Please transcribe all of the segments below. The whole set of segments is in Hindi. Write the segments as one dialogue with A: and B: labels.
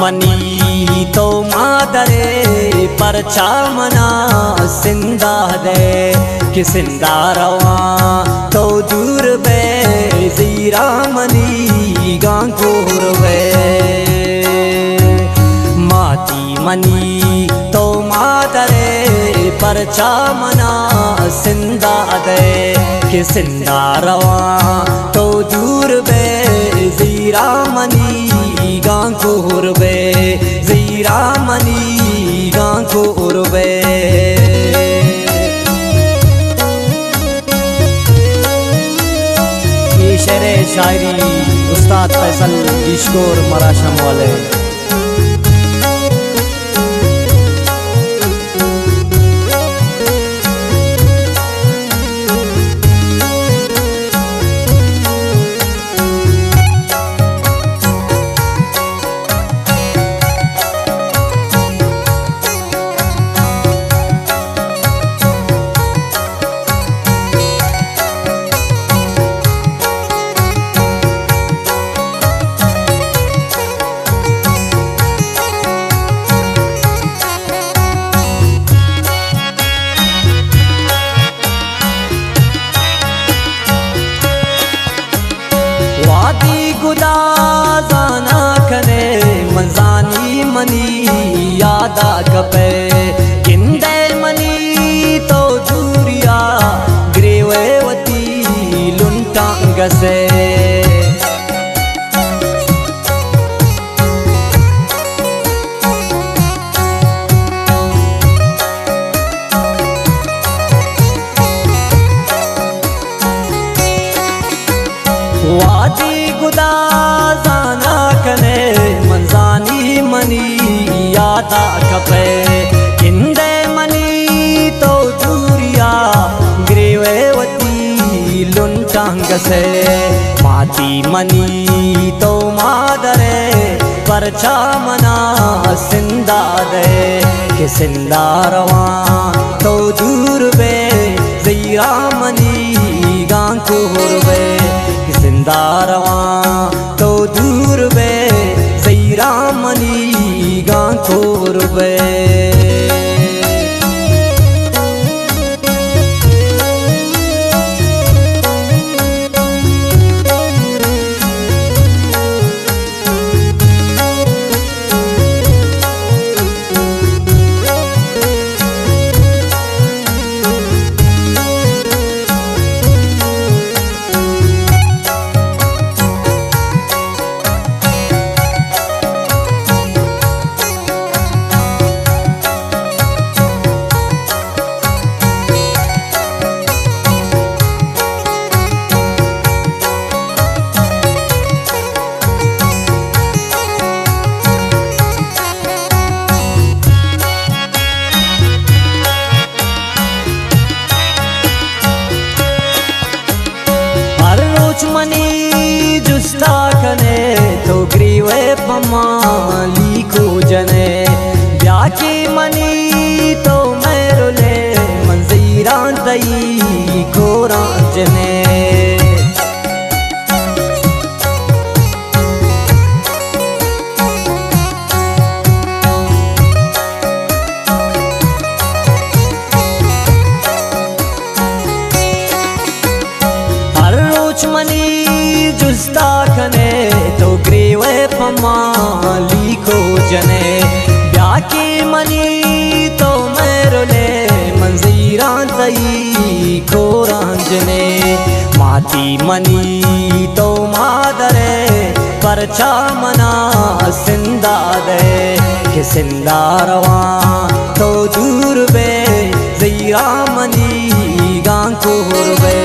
A: मनी तो मादरे परचा मना सिंदा दे कि सिंदा रवा तो दूर बे जीरा मनी गांगूर बे माती मनी तो मादरे परचा मना सिंदा दे कि सिंदा रवा तो दूर बे जीरा मनी गांगूर बे जीरा मनी गांगूर बे। ये शेर शायरी उस्ताद फैसल ईश्कोर मराशम वाले। गुदा जाना कने मंजानी मनी यादा कपे किंदे मनी तो दूरिया ग्रेवती लुंटांग से वादी गुदा जाना कने मंजानी मनी यादा कपे किंदे मनी तो दूरिया ग्रेवती लुंटांग से माती मनी तो मादरे परचा मना सिंदा दे कि सिंदा रवा तो दूर बे जीरा मनी गांगूर बे जिंदा रवा तो दूर बे जीरा मनी गांगूर बे। मनी जुस्ता कने तो ग्रीवे पमाली को जने ब्याकी मनी तो मेरुले मंजीरा दई कोरा जने मनी जुस्ता कने तो ग्रीवे पमाली को जने ब्याकी मनी तो मेरुले मंजीरा दई कोरा जने माती मनी तो मादरे परचा मना सिंदा दे कि सिंदा रवा तो दूर बे जीरा मनी गांगूर बे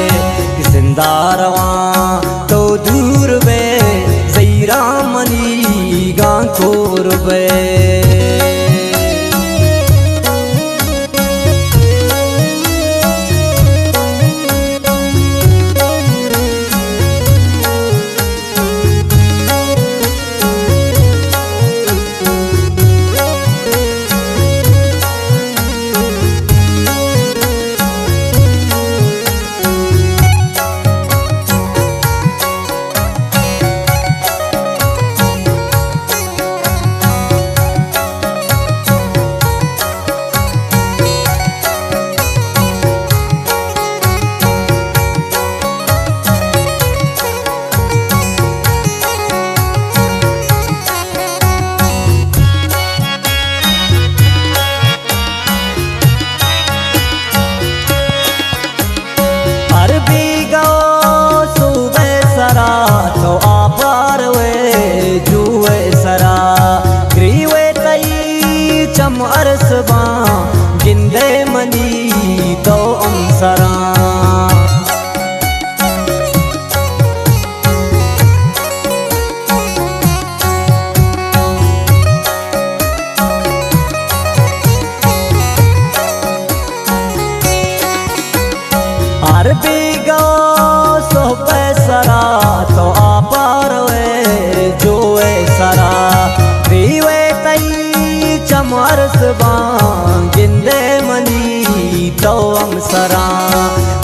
A: जिंदा रवा तो दूर बे जीरा मनी गांगूर बे। पसबां गिंदे मनी तो अमसरा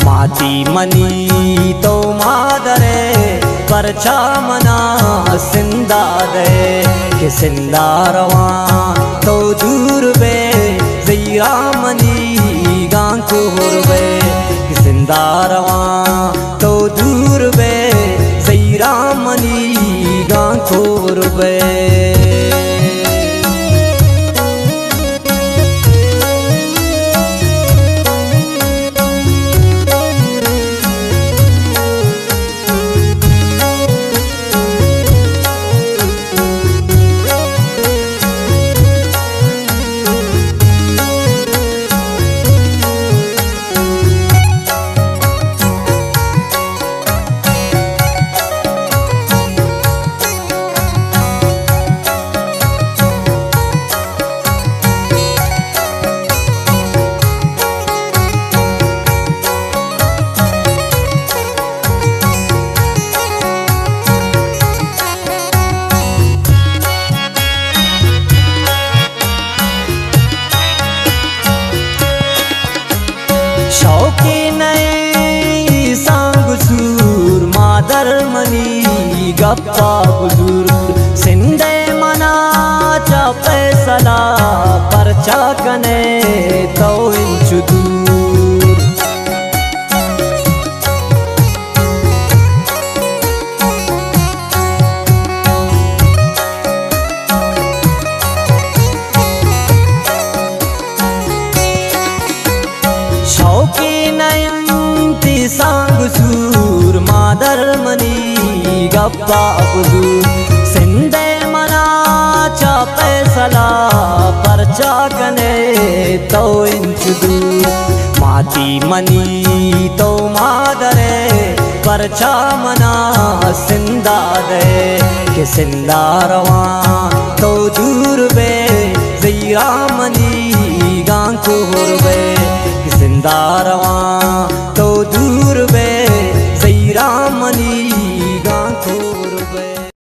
A: माती मनी तो मादरे परछा मना सिंदा दे कि सिंदा रवा तो दूर बे ज़ीरा मनी गांको हुरबे कि सिंदा रवा तो दूर बे ज़ीरा मनी गांको हुरबे। शौकी नई सांग सूर मादर मनी गप्पा बुजुर्ग सिंधे मना चा फैसला परचा कने तो इंचु दूर। शौकी नयंती सांग सूर मादर मनी गप्पा बुजुर्ग सिंधे मना चा फैसला परचा कने तो इंच दूर। माती मनी तो मादरे परछा मना सिंदा दे कि सिंदा रवा तो दूर बे ज़ीरा मनी गांको हुरबे कि सिंदा रवा